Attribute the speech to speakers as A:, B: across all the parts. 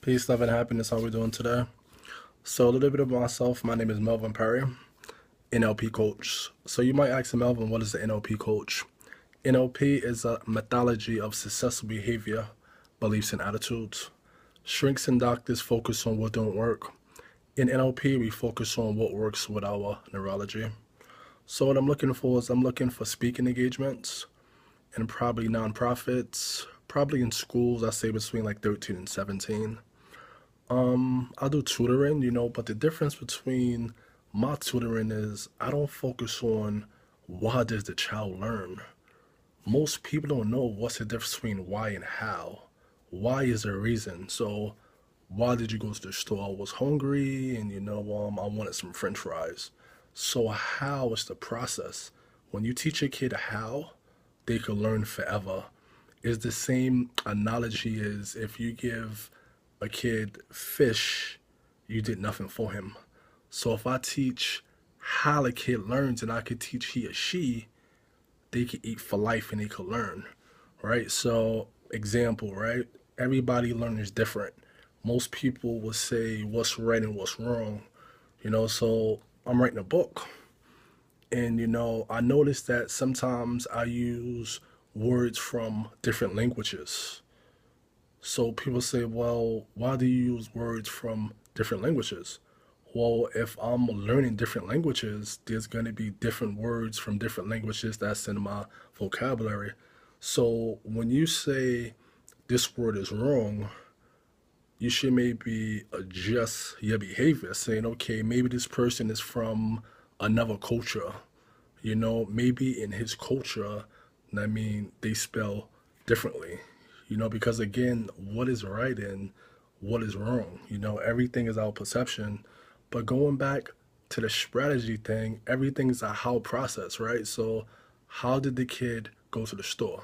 A: Peace, love, and happiness. How we doing today? So a little bit about myself. My name is Melvin Perry, NLP coach. So you might ask Melvin, what is the NLP coach? NLP is a methodology of successful behavior, beliefs, and attitudes. Shrinks and doctors focus on what don't work. In NLP, we focus on what works with our neurology. So what I'm looking for is I'm looking for speaking engagements and probably nonprofits, probably in schools. I say between like 13 and 17. I do tutoring, but the difference between my tutoring is I don't focus on why does the child learn. Most people don't know what's the difference between why and how. Why is there a reason? So, why did you go to the store? I was hungry and I wanted some French fries. So, how is the process? When you teach a kid how, they can learn forever. Is the same analogy as if you give a kid fish, you did nothing for him. So if I teach how a kid learns and I could teach he or she, they could eat for life and they could learn, right? So example, right? Everybody learns different. Most people will say what's right and what's wrong, so I'm writing a book. And I noticed that sometimes I use words from different languages. So people say, well, why do you use words from different languages? Well, if I'm learning different languages, there's going to be different words from different languages that's in my vocabulary. So when you say this word is wrong, you should maybe adjust your behavior, saying, okay, maybe this person is from another culture. Maybe in his culture, they spell differently, because again, what is right and what is wrong? Everything is our perception. But going back to the strategy thing, everything is a how process, right? So, how did the kid go to the store?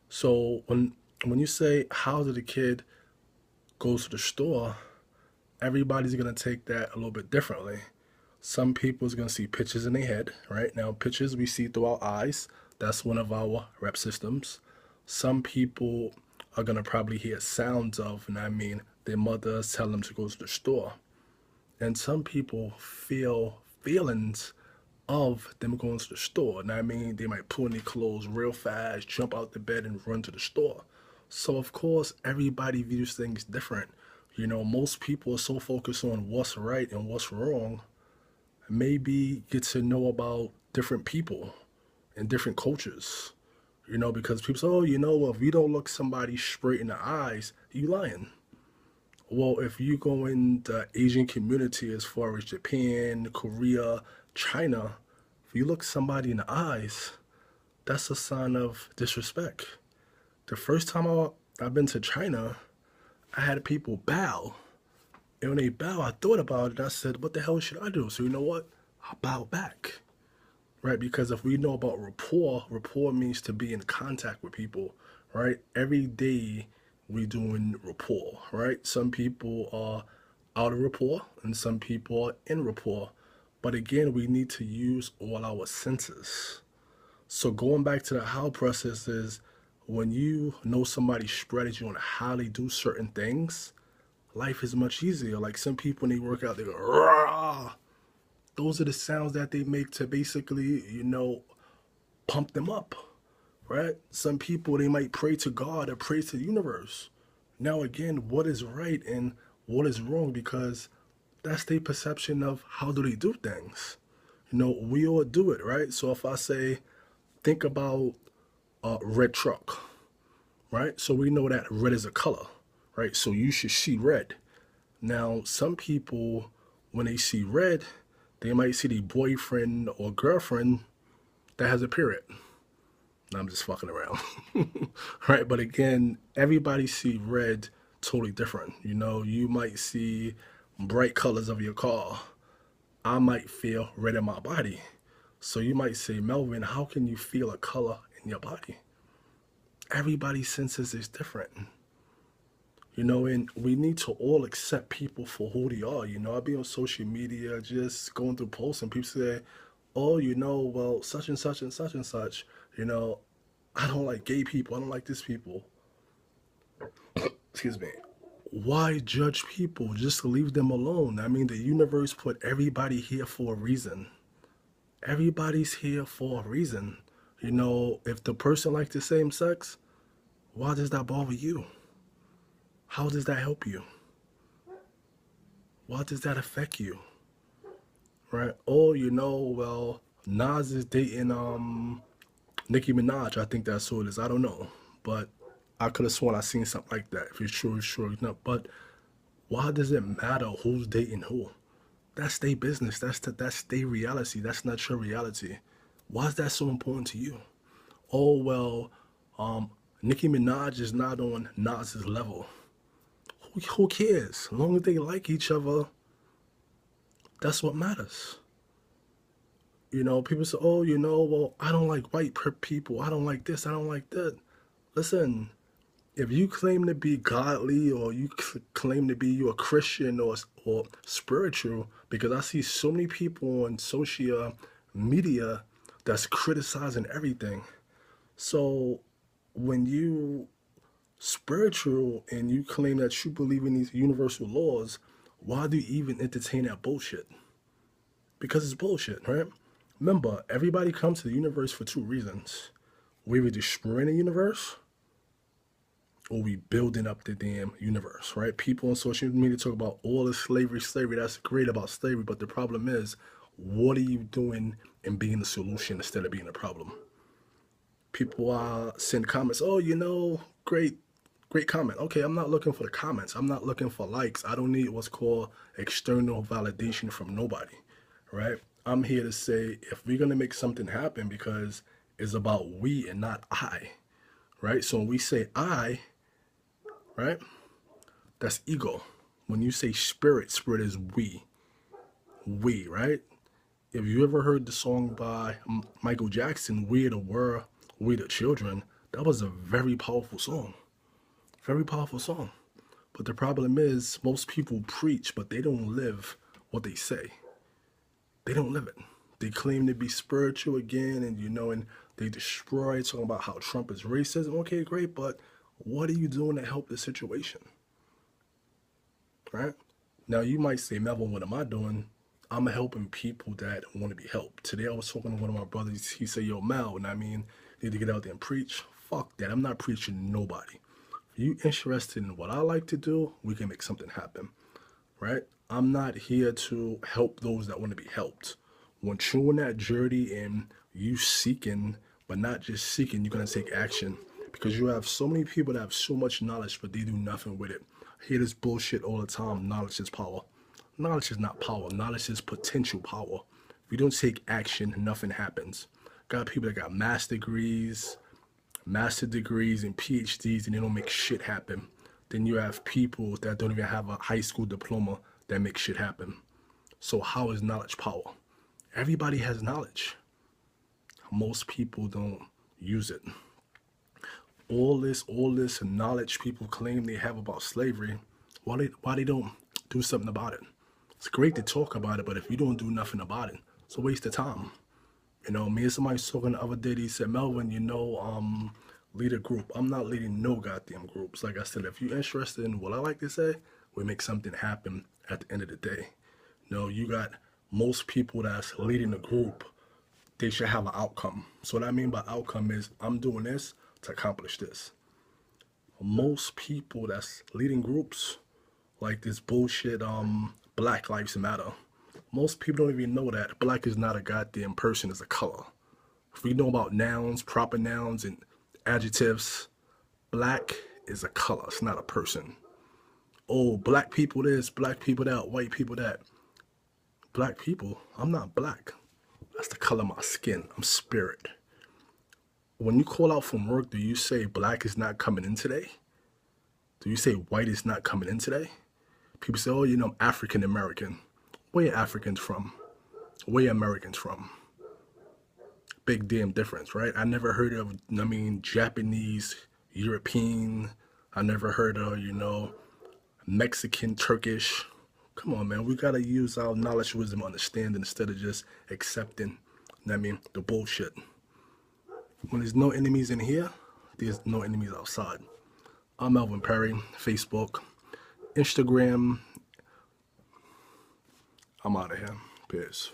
A: So, when you say, how did the kid go to the store, everybody's going to take that a little bit differently. Some people's gonna see pictures in their head, right? Now, pictures we see through our eyes. That's one of our rep systems. Some people are gonna probably hear sounds of, and their mothers tell them to go to the store. And some people feel feelings of them going to the store. And they might pull on their clothes real fast, jump out the bed, and run to the store. So, of course, everybody views things different. Most people are so focused on what's right and what's wrong, maybe get to know about different people and different cultures. Because people say, oh, if you don't look somebody straight in the eyes, you lying. Well, if you go in the Asian community as far as Japan, Korea, China, if you look somebody in the eyes, that's a sign of disrespect. The first time I've been to China, I had people bow. And when they bow, I thought about it. I said, what the hell should I do? So you know what? I bow back, right? Because if we know about rapport means to be in contact with people, right? Every day we doing rapport, right? Some people are out of rapport and some people are in rapport. But again, we need to use all our senses. So going back to the how process is when you know somebody's strategy on how they do certain things, life is much easier. Like some people when they work out, they go, rah! Those are the sounds that they make to basically, pump them up, right? Some people, they might pray to God or pray to the universe. Now, again, what is right and what is wrong? Because that's their perception of how do they do things. We all do it, right? So if I say, think about a red truck, right? So we know that red is a color, right? So you should see red. Now, some people, when they see red, they might see the boyfriend or girlfriend that has a period. No, I'm just fucking around. Right? But again, everybody see red totally different. You might see bright colors of your car. I might feel red in my body. So you might say, Melvin, how can you feel a color in your body? Everybody's senses is different. And we need to all accept people for who they are. I be on social media just going through posts and people say, oh, well, such and such and such and such, I don't like gay people. I don't like this people. Excuse me. Why judge people? Just leave them alone. I mean, the universe put everybody here for a reason. Everybody's here for a reason. You know, if the person likes the same sex, why does that bother you? How does that help you? Why does that affect you? Right? Oh, you know, well, Nas is dating Nicki Minaj. I think that's who it is. I don't know. But I could have sworn I seen something like that. If it's true, it's true. No, but why does it matter who's dating who? That's their business. That's their reality. That's not your reality. Why is that so important to you? Oh well, Nicki Minaj is not on Nas's level. Who cares? As long as they like each other, that's what matters. You know, people say, oh, you know, well, I don't like white people. I don't like this. I don't like that. Listen, if you claim to be godly or you claim to be you a Christian or spiritual, because I see so many people on social media that's criticizing everything. So when you spiritual and you claim that you believe in these universal laws, why do you even entertain that bullshit? Because it's bullshit, right? Remember, everybody comes to the universe for two reasons. We were destroying the universe or we building up the damn universe, right? People on social media talk about all the slavery. That's great about slavery, but the problem is, what are you doing in being the solution instead of being the problem? People send comments, oh, you know, great comment. Okay, I'm not looking for the comments. I'm not looking for likes. I don't need what's called external validation from nobody, right? I'm here to say if we're going to make something happen because it's about we and not I, right? So when we say I, right, that's ego. When you say spirit, spirit is we, right? If you ever heard the song by Michael Jackson, We the World, We the Children, that was a very powerful song. Very powerful song. But the problem is, most people preach, but they don't live what they say. They don't live it. They claim to be spiritual again, and you know, and they destroy, talking about how Trump is racist. Okay, great, but what are you doing to help the situation? Right? Now, you might say, Melvin, what am I doing? I'm helping people that want to be helped. Today, I was talking to one of my brothers. He said, yo, Mel, and I mean, you need to get out there and preach. Fuck that. I'm not preaching to nobody. If you interested in what I like to do, we can make something happen, right? I'm not here to help those that want to be helped. When you're on that journey and you seeking, but not just seeking, you're going to take action because you have so many people that have so much knowledge, but they do nothing with it. I hear this bullshit all the time. Knowledge is power. Knowledge is not power. Knowledge is potential power. If you don't take action, nothing happens. Got people that got master degrees and PhDs, and they don't make shit happen. Then you have people that don't even have a high school diploma that make shit happen. So how is knowledge power? Everybody has knowledge. Most people don't use it. All this knowledge people claim they have about slavery, why they don't do something about it? It's great to talk about it, but if you don't do nothing about it, it's a waste of time. You know, me and somebody was talking the other day, he said, Melvin, you know, lead a group. I'm not leading no goddamn groups. Like I said, if you're interested in what I like to say, we make something happen at the end of the day. You know, you got most people that's leading a group, they should have an outcome. So what I mean by outcome is I'm doing this to accomplish this. Most people that's leading groups, like this bullshit, Black Lives Matter. Most people don't even know that black is not a goddamn person, it's a color. If we know about nouns, proper nouns, and adjectives, black is a color, it's not a person. Oh, black people this, black people that, white people that. Black people, I'm not black. That's the color of my skin, I'm spirit. When you call out from work, do you say black is not coming in today? Do you say white is not coming in today? People say, oh, you know, I'm African American. Where are Africans from? Where are Americans from? Big damn difference, right? I never heard of, Japanese, European. I never heard of, you know, Mexican, Turkish. Come on, man. We got to use our knowledge, wisdom, understanding instead of just accepting, the bullshit. When there's no enemies in here, there's no enemies outside. I'm Melvin Perry, Facebook, Instagram. I'm out of here. Peace.